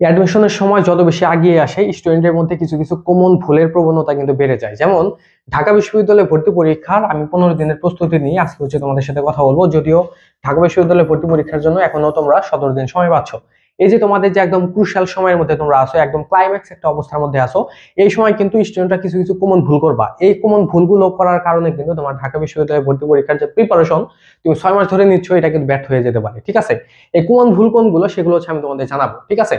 অ্যাডমিশনের সময় যত বেশি আগিয়ে আসে স্টুডেন্টের মধ্যে কিছু কিছু কমন ভুলের প্রবণতা কিন্তু বেড়ে যায়। যেমন ঢাকা বিশ্ববিদ্যালয়ে ভর্তি পরীক্ষার আমি 15 দিনের প্রস্তুতি নিয়ে আজকে তোমাদের সাথে কথা বলবো। যদিও ঢাকা বিশ্ববিদ্যালয়ে ভর্তি পরীক্ষার জন্য এখনো তোমরা 17 দিন সময় পাচ্ছ। এই যে তোমাদের যে একদম ক্রুশাল সময়ের মধ্যে তোমরা আসো, একদম ক্লাইম্যাক্স একটা অবস্থার মধ্যে আসো, এই সময় কিন্তু স্টুডেন্টরা কিছু কিছু কমন ভুল করবা। এই কমন ভুলগুলো করার কারণে কিন্তু তোমার ঢাকা বিশ্ববিদ্যালয়ে ভর্তি পরীক্ষার যে প্রিপারেশন তুমি 6 মাস ধরে নিচ্ছ, এটা কিন্তু ব্যর্থ হয়ে যেতে পারে। ঠিক আছে, এই কমন ভুল কোনগুলো সেগুলো হচ্ছে আমি তোমাদের জানাবো। ঠিক আছে,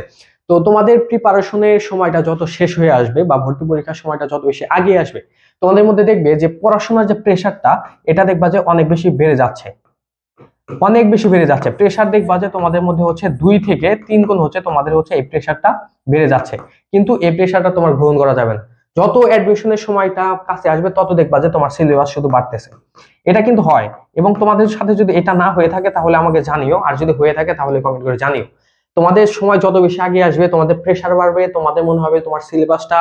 তো তোমাদের প্রিপারেশনের সময়টা যত শেষ হয়ে আসবে বা ভর্তি পরীক্ষার সময়টা যত বেশি আগে আসবে, তোমাদের মধ্যে দেখবে যে পড়াশোনার যে প্রেশারটা, এটা দেখবা যে অনেক বেশি বেড়ে যাচ্ছে, অনেক বেশি বেড়ে যাচ্ছে। প্রেশার দেখবা যে তোমাদের মধ্যে হচ্ছে 2 থেকে 3 গুণ হচ্ছে তোমাদের হচ্ছে এই প্রেশারটা বেড়ে যাচ্ছে। কিন্তু এই প্রেশারটা তোমার গ্রহণ করা যাবে না। যত অ্যাডমিশনের সময়টা কাছে আসবে তত দেখবা যে তোমার সিলেবাস শুধু বাড়তেছে। এটা কিন্তু হয়, এবং তোমাদের সাথে যদি এটা না হয়ে থাকে তাহলে আমাকে জানিও, আর যদি হয়ে থাকে তাহলে কমেন্ট করে জানিও। তোমাদের সময় যত বেশি আগে আসবে তোমাদের প্রেশার বাড়বে, তোমাদের মনে হবে তোমার সিলেবাসটা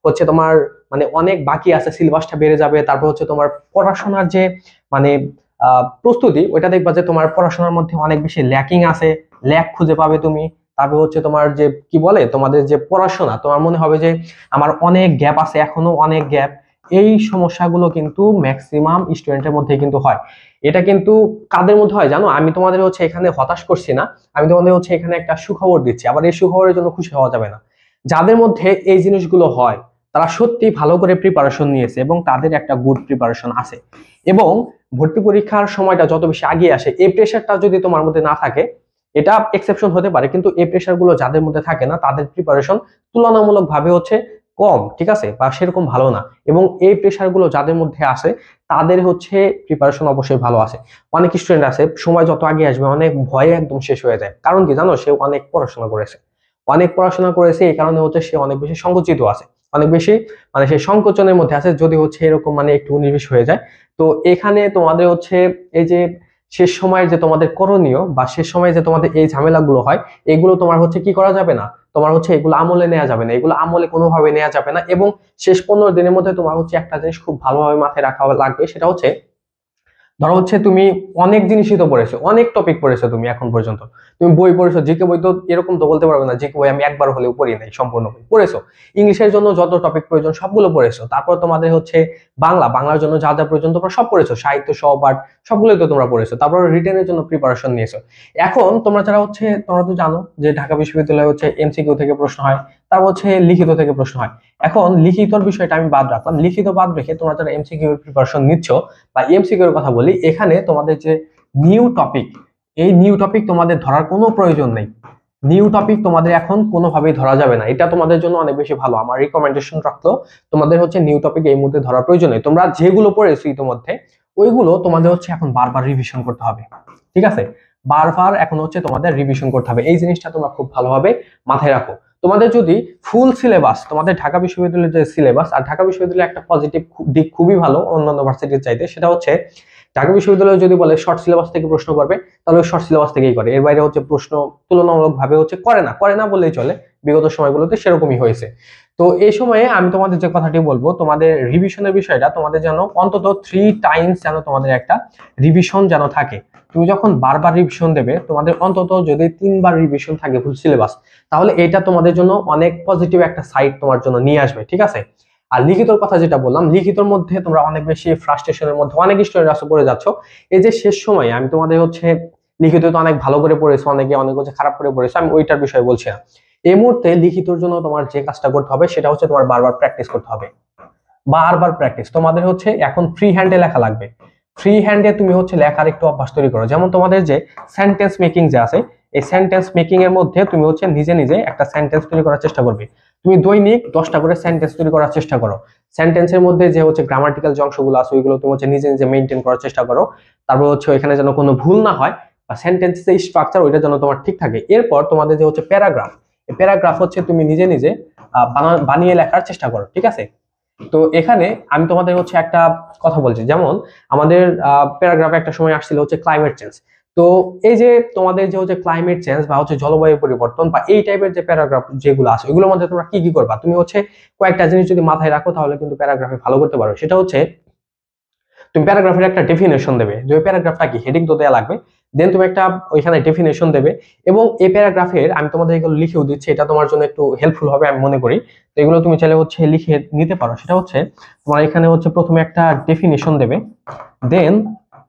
হচ্ছে তোমার মানে অনেক বাকি আছে, সিলেবাসটা বেড়ে যাবে। তারপর হচ্ছে তোমার পড়াশোনার যে মানে প্রস্তুতি, ওইটা দেখবা যে তোমার পড়াশোনার মধ্যে অনেক বেশি ল্যাকিং আছে, ল্যাক খুঁজে পাবে তুমি। তারপর হচ্ছে তোমার যে কি বলে তোমাদের যে পড়াশোনা, তোমার মনে হবে যে আমার অনেক গ্যাপ আছে, এখনো অনেক গ্যাপ। এই সমস্যাগুলো কিন্তু ম্যাক্সিমাম স্টুডেন্টের মধ্যে কিন্তু হয়। এটা কিন্তু কাদের মধ্যে হয় জানো? আমি তোমাদের হচ্ছে এখানে হতাশ করছি না, আমি তোমাদের হচ্ছে এখানে একটা সুখবর দিচ্ছি। আবার এই সুখবরের জন্য খুশি হওয়া যাবে না। যাদের মধ্যে এই জিনিসগুলো হয় তারা সত্যি ভালো করে প্রিপারেশন নিয়েছে এবং তাদের একটা গুড প্রিপারেশন আছে। এবং ভর্তি পরীক্ষার সময়টা যত বেশি আগিয়ে আসে, এই প্রেশারটা যদি তোমার মধ্যে না থাকে, এটা এক্সেপশন হতে পারে, কিন্তু এই প্রেশার গুলো যাদের মধ্যে থাকে না তাদের প্রিপারেশন তুলনামূলক ভাবে হচ্ছে কম, ঠিক আছে, বা সেরকম ভালো না। এবং এই প্রেশার গুলো যাদের মধ্যে আসে তাদের হচ্ছে প্রিপারেশন অবশ্যই ভালো আছে। অনেক স্টুডেন্ট আছে সময় যত আগে আসবে অনেক ভয়ে একদম শেষ হয়ে যায়। কারণ কি জানো? সে অনেক পড়াশোনা করেছে, অনেক পড়াশোনা করেছে, এই কারণে হচ্ছে সে অনেক বেশি সংকুচিত আছে, অনেক বেশি মানে সে সংকোচনের মধ্যে আছে, যদি হচ্ছে এরকম মানে একটু উনিশ হয়ে যায়। তো এখানে তোমাদের হচ্ছে এই যে শেষ সময়ের যে তোমাদের করণীয় বা শেষ সময়ে যে তোমাদের এই ঝামেলাগুলো হয়, এগুলো তোমার হচ্ছে কি করা যাবে না, তোমার হচ্ছে এগুলো আমলে নেওয়া যাবে না, এগুলো আমলে কোনোভাবে নেওয়া যাবে না। এবং শেষ 15 দিনের মধ্যে তোমার হচ্ছে একটা জিনিস খুব ভালোভাবে মাথায় রাখা লাগবে, সেটা হচ্ছে ধরো হচ্ছে তুমি অনেক জিনিসই তো পড়েছো, অনেক টপিক পড়েছো তুমি এখন পর্যন্ত। তুমি বই পড়েছো, জিকে বই, তো এরকম তো বলতে পারবে না জিকে বই আমি একবার হলেও পড়ি নাই, সম্পূর্ণ বই পড়েছো। ইংলিশের জন্য যত টপিক প্রয়োজন সবগুলো পড়েছো। তারপর তোমাদের হচ্ছে বাংলার জন্য যা যা প্রয়োজন তোমরা সব পড়েছো, সাহিত্য সহ পাঠ সবগুলোই তো তোমরা পড়েছো। তারপর রিটেনের জন্য প্রিপারেশন নিয়েছো। এখন তোমরা যারা হচ্ছে, তোমরা তো জানো যে ঢাকা বিশ্ববিদ্যালয়ে হচ্ছে এমসিকিউ থেকে প্রশ্ন হয়, তারপর হচ্ছে লিখিত থেকে প্রশ্ন হয়। এখন লিখিতর বিষয়টা আমি বাদ রাখলাম, লিখিত বাদ রেখে তোমরা যারা এমসিকিউ এর প্রিপারেশন নিচ্ছ বা এমসিকিউ এর কথা বলি, এখানে তোমাদের যে নিউ টপিক, এই নিউ টপিক তোমাদের ধরার কোনো প্রয়োজন নেই। নিউ টপিক তোমাদের এখন কোনোভাবেই ধরা যাবে না, এটা তোমাদের জন্য অনেক বেশি ভালো। আমার রিকমেন্ডেশন রাখলো তোমাদের হচ্ছে নিউ টপিক এই মুহূর্তে ধরার প্রয়োজন নেই। তোমরা যেগুলো পড়েছো ইতিমধ্যে ওইগুলো তোমাদের হচ্ছে এখন বারবার রিভিশন করতে হবে। ঠিক আছে, বারবার এখন হচ্ছে তোমাদের রিভিশন করতে হবে। এই জিনিসটা তোমরা খুব ভালোভাবে মাথায় রাখো। তোমাদের যদি ফুল সিলেবাস, তোমাদের ঢাকা বিশ্ববিদ্যালয়ের যে সিলেবাস, আর ঢাকা বিশ্ববিদ্যালয়ের একটা পজিটিভ দিক খুবই ভালো অন্যান্য ভার্সিটির চাইতে, সেটা হচ্ছে ঢাকা বিশ্ববিদ্যালয়ে যদি বলে শর্ট সিলেবাস থেকে প্রশ্ন করবে, তাহলে শর্ট সিলেবাস থেকেই করে। এর বাইরে হচ্ছে প্রশ্ন তুলনামূলক ভাবে হচ্ছে করে না বললেই চলে। বিগত সময়গুলোতে সেরকমই হয়েছে। তো এই সময়ে আমি তোমাদের যে কথাটি বলবো, তোমাদের রিভিশনের বিষয়টা তোমাদের যেন অন্তত 3 টাইমস যেন তোমাদের একটা রিভিশন যেন থাকে। তুমি যখন বারবার রিভিশন দেবে, তোমাদের অন্তত যদি 3বার রিভিশন থাকে ফুল সিলেবাস, তাহলে এটা তোমাদের জন্য অনেক পজিটিভ একটা সাইড তোমার জন্য নিয়ে আসবে। ঠিক আছে, আর লিখিতর কথা যেটা বললাম, লিখিতর মধ্যে তোমরা অনেক বেশি ফ্রাস্ট্রেশনের মধ্যে অনেক স্টুডেন্ট আসো পড়ে যাচ্ছ। এই যে শেষ সময়ে আমি তোমাদের হচ্ছে লিখিত তো অনেক ভালো করে পড়েছো, অনেকে অনেক হচ্ছে খারাপ করে পড়েছো, আমি ওইটার বিষয়ে বলছি না। এই মুহূর্তে লিখিতর জন্য তোমার যে কাজটা করতে হবে সেটা হচ্ছে তোমার বারবার প্র্যাকটিস করতে হবে, বারবার প্র্যাকটিস। তোমাদের হচ্ছে এখন ফ্রি হ্যান্ডে লেখা লাগবে। ফ্রি হ্যান্ডে তুমি হচ্ছে লেখার একটু অভ্যাস তৈরি করো। যেমন তোমাদের যে সেন্টেন্স মেকিং যে আছে, এই সেন্টেন্স মেকিং এর মধ্যে তুমি হচ্ছে নিজে নিজে একটা সেন্টেন্স তৈরি করার চেষ্টা করবে। তুমি দৈনিক 10টা করে সেন্টেন্স তৈরি করার চেষ্টা করো। সেন্টেন্সের মধ্যে যে হচ্ছে গ্রামাটিক্যাল যে অংশগুলো আছে ওইগুলো তুমি হচ্ছে নিজে নিজে মেনটেন করার চেষ্টা করো। তারপর হচ্ছে এখানে যেন কোনো ভুল না হয়, বা সেন্টেন্সের স্ট্রাকচার ওইটা যেন তোমার ঠিক থাকে। এরপর তোমাদের যে হচ্ছে প্যারাগ্রাফ, এই প্যারাগ্রাফ হচ্ছে তুমি নিজে নিজে বানিয়ে লেখার চেষ্টা করো। ঠিক আছে, তো এখানে আমি তোমাদের হচ্ছে একটা কথা বলছি। যেমন আমাদের প্যারাগ্রাফে একটা সময় আসছিল হচ্ছে ক্লাইমেট চেঞ্জ। তো এই যে তোমাদের যে হচ্ছে ক্লাইমেট চেঞ্জ বা হচ্ছে জলবায়ু পরিবর্তন বা এই টাইপের যে প্যারাগ্রাফ যেগুলো আছে, ওইগুলোর মধ্যে তোমরা কি কি করবা, তুমি হচ্ছে কয়েকটা জিনিস যদি মাথায় রাখো তাহলে কিন্তু প্যারাগ্রাফে ভালো করতে পারো। সেটা হচ্ছে তুমি প্যারাগ্রাফের একটা ডেফিনেশন দেবে, যে ওই প্যারাগ্রাফটা কি, হেডিং তো দেওয়া লাগবে। দেন তুমি একটা ওইখানে ডেফিনেশন দেবে, এবং এই প্যারাগ্রাফের আমি তোমাদের এগুলো লিখেও দিচ্ছি, এটা তোমার জন্য একটু হেল্পফুল হবে আমি মনে করি। তো এগুলো তুমি চাইলে হচ্ছে লিখে নিতে পারো। সেটা হচ্ছে তোমার এখানে হচ্ছে প্রথমে একটা ডেফিনেশন দেবে, দেন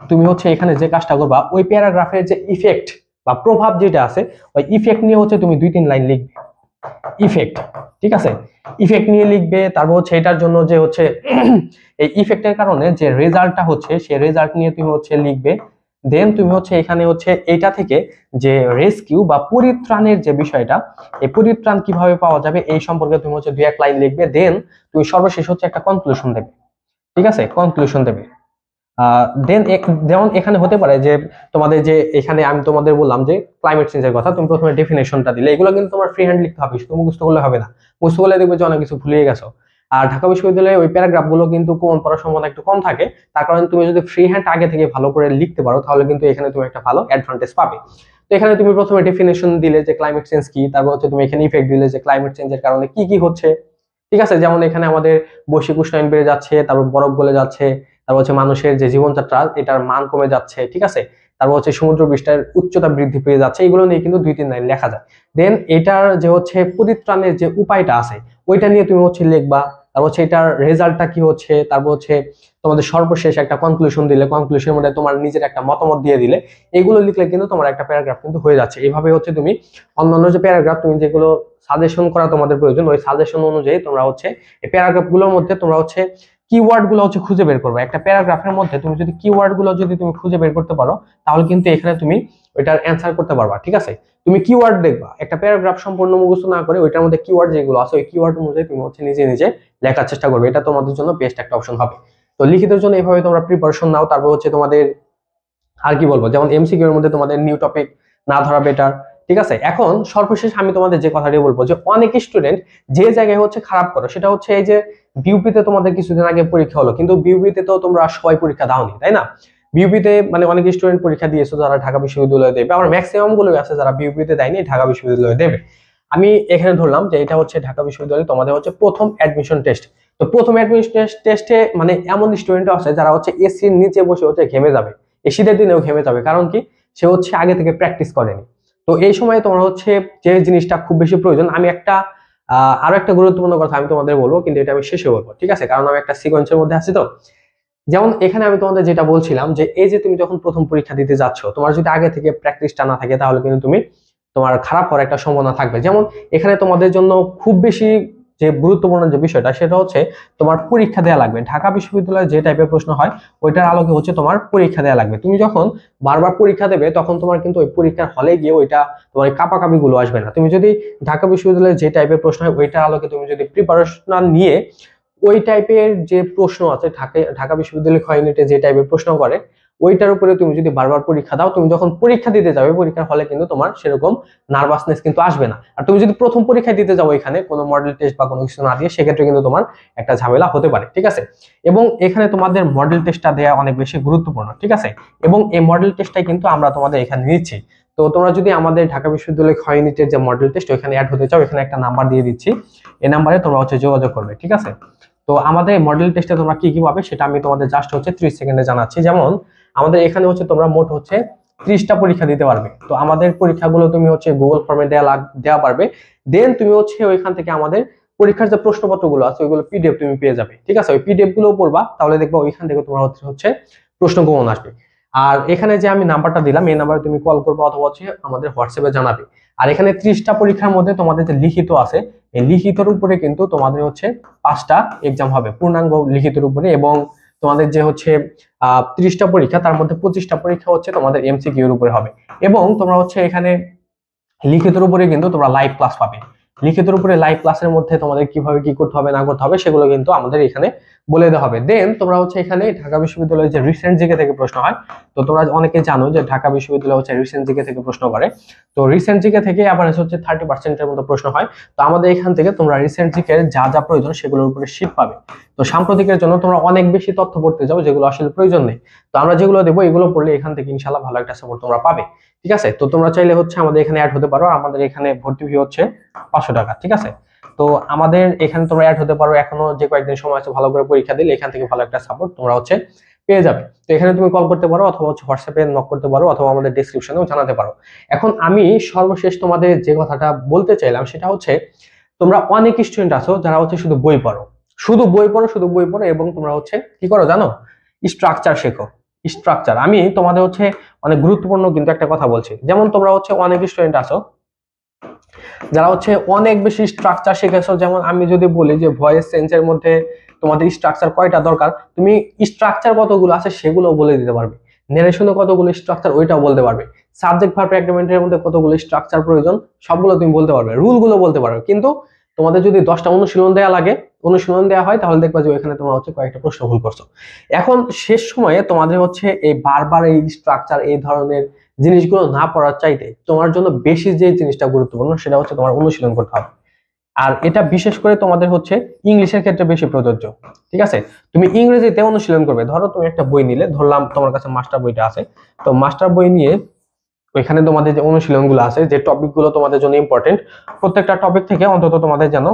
তুমি হচ্ছে এখানে যে কাজটা করবা ওই প্যারাগ্রাফের যে ইফেক্ট বা প্রভাব যেটা আছে ওই ইফেক্ট নিয়ে হচ্ছে তুমি 2-3 লাইন লিখবে। ইফেক্ট, ঠিক আছে, ইফেক্ট নিয়ে লিখবে। তারপর হচ্ছে এটার জন্য যে হচ্ছে এই ইফেক্টের কারণে যে রেজাল্টটা হচ্ছে সেই রেজাল্ট নিয়ে তুমি হচ্ছে লিখবে। দেন তুমি হচ্ছে এখানে হচ্ছে এটা থেকে যে রেস্কিউ বা পরিত্রাণের যে বিষয়টা, এই পরিত্রাণ কিভাবে পাওয়া যাবে এই সম্পর্কে তুমি হচ্ছে 2-1 লাইন লিখবে। দেন তুমি সর্বশেষ হচ্ছে একটা কনক্লুশন দেবে, ঠিক আছে, কনক্লুশন দেবে। দেন যেমন এখানে হতে পারে যে তোমাদের যে এখানে আমি তোমাদের বললাম যে ক্লাইমেট চেঞ্জের কথা, তুমি প্রথমে ডেফিনেশনটা দিলে, এগুলো কিন্তু তোমার ফ্রি হ্যান্ড লিখতে হবে, শুধু মুখস্থ করলে হবে না। মুখস্থ করলে দেখবে যে অনেক কিছু ভুলিয়ে গেছো। আর ঢাকা বিশ্ববিদ্যালয়ে ওই প্যারাগ্রাফ গুলো কিন্তু কমন পড়ার সম্ভাবনা একটু কম থাকে, তার কারণে তুমি যদি ফ্রি হ্যান্ড আগে থেকে ভালো করে লিখতে পারো তাহলে কিন্তু এখানে তুমি একটা ভালো অ্যাডভান্টেজ পাবে। তো এখানে তুমি প্রথমে ডেফিনেশন দিলে যে ক্লাইমেট চেঞ্জ কি, তারপর হচ্ছে তুমি এখানে ইফেক্ট দিলে যে ক্লাইমেট চেঞ্জের কারণে কি কি হচ্ছে, ঠিক আছে, যেমন এখানে আমাদের বৈশ্বিক উষ্ণায়ন বেড়ে যাচ্ছে, তারপর বরফ গলে যাচ্ছে, তারপর হচ্ছে মানুষের যে জীবনযাত্রা এটার মান কমে যাচ্ছে, ঠিক আছে, তারপর হচ্ছে সমুদ্র পৃষ্ঠের উচ্চতা বৃদ্ধি পেয়ে যাচ্ছে, এগুলো নিয়ে কিন্তু 2-3 লাইন লেখা যায়। দেন এটার যে হচ্ছে পরিত্রাণের যে উপায়টা আছে ওইটা নিয়ে তুমি হচ্ছে লিখবা। তারপর হচ্ছে এটার রেজাল্টটা কি হচ্ছে, তারপর হচ্ছে তোমাদের সর্বশেষ একটা কনক্লুশন দিলে, কনক্লুশনের মধ্যে তোমার নিজের একটা মতামত দিয়ে দিলে, এগুলো লিখলে কিন্তু তোমার একটা প্যারাগ্রাফ কিন্তু হয়ে যাচ্ছে। এইভাবে হচ্ছে তুমি অন্যান্য যে প্যারাগ্রাফ তুমি যেগুলো সাজেশন করা তোমাদের প্রয়োজন ওই সাজেশন অনুযায়ী তোমরা হচ্ছে এই প্যারাগ্রাফ গুলোর মধ্যে তোমরা হচ্ছে কিওয়ার্ড গুলো হচ্ছে খুঁজে বের করবে। একটা প্যারাগ্রাফের মধ্যে তুমি যদি কিওয়ার্ড গুলো যদি তুমি খুঁজে বের করতে পারো তাহলে কিন্তু এখানে তুমি ওইটার অ্যান্সার করতে পারবা, ঠিক আছে। তুমি কিওয়ার্ড দেখবা, একটা প্যারাগ্রাফ সম্পূর্ণ মুখস্থ না করে ওইটার মধ্যে কিওয়ার্ড যেগুলো আছে ওই কিওয়ার্ড অনুযায়ী তুমি হচ্ছে নিজে নিজে লেখার চেষ্টা করবে, এটা তোমাদের জন্য বেস্ট একটা অপশন হবে। তো লিখিতের জন্য এইভাবে তোমরা প্রিপারেশন নাও। তারপর হচ্ছে তোমাদের আর কি বলবো, যেমন এমসিকিউ এর মধ্যে তোমাদের নিউ টপিক না ধরা বেটার, ঠিক আছে। এখন সর্বশেষ আমি তোমাদের যে কথাটি বলবো যে অনেক স্টুডেন্ট যে জায়গায় হচ্ছে খারাপ করো সেটা হচ্ছে এই যে বিউপিতে তোমাদের কিছুদিন আগে পরীক্ষা হলো, কিন্তু বিউপিতে তো তোমরা সবাই পরীক্ষা দাওনি, তাই না। বিউপিতে মানে অনেক স্টুডেন্ট পরীক্ষা দিয়েছো যারা ঢাকা বিশ্ববিদ্যালয়ে দেবে, আবার ম্যাক্সিমাম গুলো আছে যারা বিউপিতে দেয়নি ঢাকা বিশ্ববিদ্যালয়ে দেবে। আমি এখানে ধরলাম যে এটা হচ্ছে ঢাকা বিশ্ববিদ্যালয়ে তোমাদের হচ্ছে প্রথম অ্যাডমিশন টেস্ট। তো প্রথম অ্যাডমিশন টেস্টে মানে এমন স্টুডেন্ট আছে যারা হচ্ছে এসির নিচে বসে হচ্ছে ঘেমে যাবে, এই শীতের দিনেও ঘেমে যাবে, কারণ কি সে হচ্ছে আগে থেকে প্র্যাকটিস করেনি। তো এই সময় তোমার হচ্ছে যে জিনিসটা খুব বেশি প্রয়োজন, আমি একটা আরো একটা গুরুত্বপূর্ণ কথা আমি তোমাদের বলবো, কিন্তু এটা আমি শেষে বলবো, ঠিক আছে, কারণ আমি একটা সিকোয়েন্সের মধ্যে আছি। তো যেমন এখানে আমি তোমাদের যেটা বলছিলাম যে এই যে তুমি যখন প্রথম পরীক্ষা দিতে যাচ্ছ তোমার যদি আগে থেকে প্র্যাকটিসটা না থাকে তাহলে কিন্তু তুমি তোমার খারাপ হওয়ার একটা সম্ভাবনা থাকবে। যেমন এখানে তোমাদের জন্য খুব বেশি যে গুরুত্বপূর্ণ যে বিষয়টা সেটা হচ্ছে তোমার পরীক্ষা দেওয়া লাগবে। ঢাকা বিশ্ববিদ্যালয়ে যে টাইপের প্রশ্ন হয় ওইটার আলোকে হচ্ছে তোমার পরীক্ষা দেওয়া লাগবে। তুমি যখন বারবার পরীক্ষা দেবে তখন তোমার কিন্তু ওই পরীক্ষার হলে গিয়ে ওইটা তোমার কাপাকাপি গুলো আসবে না। তুমি যদি ঢাকা বিশ্ববিদ্যালয়ে যে টাইপের প্রশ্ন হয় ওইটার আলোকে তুমি যদি প্রিপারেশন নিয়ে ওই টাইপের যে প্রশ্ন আছে ঢাকা বিশ্ববিদ্যালয় খ ইউনিটে যে টাইপের প্রশ্ন করে ওইটার উপরে তুমি যদি বারবার পরীক্ষা দাও, তুমি যখন পরীক্ষা দিতে যাবে পরীক্ষার হলে কিন্তু তোমার সেরকম নার্ভাসনেস কিন্তু আসবে না। আর তুমি যদি প্রথম পরীক্ষা দিতে যাও এখানে কোনো মডেল টেস্ট বা কোনো কিছু না দিয়ে সেক্ষেত্রে কিন্তু তোমার একটা ঝামেলা হতে পারে, ঠিক আছে। এবং এখানে তোমাদের মডেল টেস্টটা দেওয়া অনেক বেশি গুরুত্বপূর্ণ, ঠিক আছে। এবং এই মডেল টেস্টটাই কিন্তু আমরা তোমাদের এখানে নিচ্ছি। তো তোমরা যদি আমাদের ঢাকা বিশ্ববিদ্যালয় খ ইউনিটের যে মডেল টেস্ট ওইখানে অ্যাড হতে চাও, এখানে একটা নাম্বার দিয়ে দিচ্ছি, এই নাম্বারে তোমরা হচ্ছে যোগাযোগ করবে, ঠিক আছে। তো আমাদের মডেল টেস্টে তোমরা কি কি পাবে সেটা আমি তোমাদের জাস্ট হচ্ছে 30 সেকেন্ডে জানাচ্ছি। যেমন আমাদের এখানে হচ্ছে তোমরা মোট হচ্ছে 30টা পরীক্ষা দিতে পারবে। তো আমাদের পরীক্ষাগুলো তুমি হচ্ছে গুগল ফর্মে দেওয়া পারবে। দেন তুমি হচ্ছে ওইখান থেকে আমাদের পরীক্ষার যে প্রশ্নপত্রগুলো আছে ওইগুলো পিডিএফ তুমি পেয়ে যাবে, ঠিক আছে। ওই পিডিএফ গুলো পড়বা তাহলে দেখবা ওইখান থেকে তোমার হচ্ছে প্রশ্ন কমন আসবে। আর এখানে যে আমি নাম্বারটা দিলাম এই নাম্বারে তুমি কল করবে অথবা হচ্ছে আমাদের হোয়াটসঅ্যাপে জানাবে। আর এখানে 30টা পরীক্ষার মধ্যে তোমাদের যে লিখিত আছে এই লিখিতের উপরে কিন্তু তোমাদের হচ্ছে 5টা এক্সাম হবে পূর্ণাঙ্গ লিখিতের উপরে, এবং তোমাদের যে হচ্ছে 30টা পরীক্ষা তার মধ্যে 25টা পরীক্ষা হচ্ছে তোমাদের এমসিকিউ এর উপরে হবে। এবং তোমরা হচ্ছে এখানে লিখিতের উপরে কিন্তু তোমরা লাইভ ক্লাস পাবে। লিখিতের উপরে লাইভ ক্লাসের মধ্যে তোমাদের কিভাবে কি করতে হবে না করতে হবে সেগুলো কিন্তু আমাদের এখানে বলে দেওয়া হবে। দেন তোমরা হচ্ছে এখানে ঢাকা বিশ্ববিদ্যালয়ের যে রিসেন্ট জিকে থেকে প্রশ্ন হয়, তো তোমরা অনেকে জানো যে ঢাকা বিশ্ববিদ্যালয় হচ্ছে রিসেন্ট জিকে থেকে প্রশ্ন করে। তো রিসেন্ট জিকে থেকে অ্যাভারেজ হচ্ছে 30%-এর মতো প্রশ্ন হয়। তো আমাদের এখান থেকে তোমরা রিসেন্ট জিকে যা যা প্রয়োজন সেগুলোর উপরে শীট পাবে। তো সাম্প্রতিকের জন্য তোমরা অনেক বেশি তথ্য পড়তে যাও যেগুলো আসলে প্রয়োজন নেই। তো আমরা যেগুলো দেবো এগুলো পড়লে এখান থেকে ইনশাআল্লাহ ভালো একটা সাপোর্ট তোমরা পাবে, ঠিক আছে। তো তোমরা চাইলে হচ্ছে আমাদের এখানে অ্যাড হতে পারো। আমাদের এখানে ভর্তি ফি হচ্ছে 500 টাকা, ঠিক আছে। তো আমাদের এখানে তোমরা অ্যাড হতে পারো, এখনো যে কয়েকদিন সময় আছে ভালো করে পরীক্ষা দিলে এখান থেকে ভালো একটা সাপোর্ট তোমরা হচ্ছে পেয়ে যাবে। তো এখানে তুমি কল করতে পারো অথবা হচ্ছে হোয়াটসঅ্যাপে নক করতে পারো অথবা আমাদের ডেসক্রিপশনেও জানাতে পারো। এখন আমি সর্বশেষ তোমাদের যে কথাটা বলতে চাইলাম সেটা হচ্ছে, তোমরা অনেক স্টুডেন্ট আছো যারা হচ্ছে শুধু বই পড়ো, শুধু বই পড়ো, শুধু বই পড়ো, এবং তোমরা হচ্ছে কি করো জানো, স্ট্রাকচার শেখো। স্ট্রাকচার, আমি তোমাদের হচ্ছে অনেক গুরুত্বপূর্ণ কিন্তু একটা কথা বলছি, যেমন তোমরা হচ্ছে অনেক স্টুডেন্ট আছো যারা হচ্ছে অনেক বেশি স্ট্রাকচার শিখেছো। যেমন আমি যদি বলি যে ভয়েস চেঞ্জের মধ্যে তোমাদের স্ট্রাকচার কয়টা দরকার, তুমি স্ট্রাকচার কতগুলো আছে সেগুলো বলে দিতে পারবে, নেরেশনে কতগুলো স্ট্রাকচার ওইটাও বলতে পারবে, সাবজেক্ট ভার্ব এগ্রিমেন্টের মধ্যে কতগুলো স্ট্রাকচার প্রয়োজন সবগুলো তুমি বলতে পারবে, রুলগুলো বলতে পারবে। কিন্তু তোমাদের যদি 10টা অনুশীলন দেওয়া লাগে, অনুশীলন দেওয়া হয়, তাহলে দেখবা যে এখানে তোমরা হচ্ছে কয়েকটা প্রশ্ন ভুল করছো। এখন শেষ সময়ে তোমাদের হচ্ছে এই বারবার এই স্ট্রাকচার এই ধরনের জিনিসগুলো না পড়ার চাইতে তোমার জন্য বেশি যে জিনিসটা গুরুত্বপূর্ণ সেটা হচ্ছে তোমার অনুশীলন করতে হবে। আর এটা বিশেষ করে তোমাদের হচ্ছে ইংলিশের ক্ষেত্রে বেশি প্রযোজ্য। ঠিক আছে, তুমি ইংরেজিতে অনুশীলন করবে। ধরো তুমি একটা বই নিলে, ধরলাম তোমার কাছে মাস্টার বইটা আছে, তো মাস্টার বই নিয়ে ওইখানে তোমাদের যে অনুশীলনগুলো আছে, যে টপিকগুলো তোমাদের জন্য ইম্পর্টেন্ট, প্রত্যেকটা টপিক থেকে অন্তত তোমাদের যেন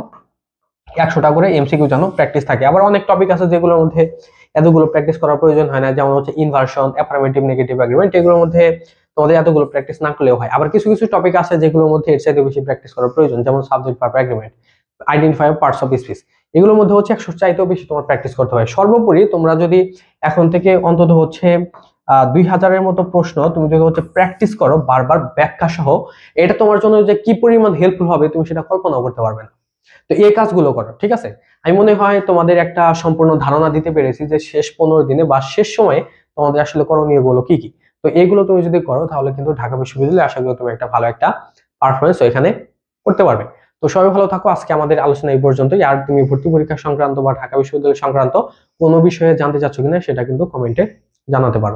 100টা করে এমসিকিউ যেন প্র্যাকটিস থাকে। আবার অনেক টপিক আছে যেগুলোর মধ্যে এতগুলো প্র্যাকটিস করার প্রয়োজন হয় না, যেমন হচ্ছে ইনভার্সন, অ্যাফার্মেটিভ, নেগেটিভ এগ্রিমেন্ট, এগুলোর মধ্যে তোমাদের এতগুলো প্র্যাকটিস না করলেও হয়। আবার কিছু কিছু টপিক আছে যেগুলোর মধ্যে এর চাইতে বেশি প্র্যাকটিস করার প্রয়োজন, যেমন subject verb agreement, identify parts of speech, এগুলোর মধ্যে হচ্ছে 100 চাইতেও বেশি তোমার প্র্যাকটিস করতে হয়। সর্বোপরি তোমরা যদি এখন থেকে অন্তত হচ্ছে 2000-এর মতো প্রশ্ন তুমি যদি হচ্ছে প্র্যাকটিস করো বারবার ব্যাখ্যা সহ, এটা তোমার জন্য যে কি পরিমাণ হেল্পফুল হবে তুমি সেটা কল্পনাও করতে পারবে না। তো এই কাজগুলো করো, ঠিক আছে? আমি মনে হয় তোমাদের একটা সম্পূর্ণ ধারণা দিতে পেরেছি যে শেষ 15 দিনে বা শেষ সময়ে তোমাদের আসলে করণীয় গুলো কি কি। তো এইগুলো তুমি যদি করো তাহলে কিন্তু ঢাকা বিশ্ববিদ্যালয়ে আশা করি তুমি একটা ভালো একটা পারফরমেন্স এখানে করতে পারবে। তো সবাই ভালো থাকো, আজকে আমাদের আলোচনা এই পর্যন্তই। আর তুমি ভর্তি পরীক্ষা সংক্রান্ত বা ঢাকা বিশ্ববিদ্যালয় সংক্রান্ত কোনো বিষয়ে জানতে চাচ্ছ কিনা সেটা কিন্তু কমেন্টে জানাতে পারো।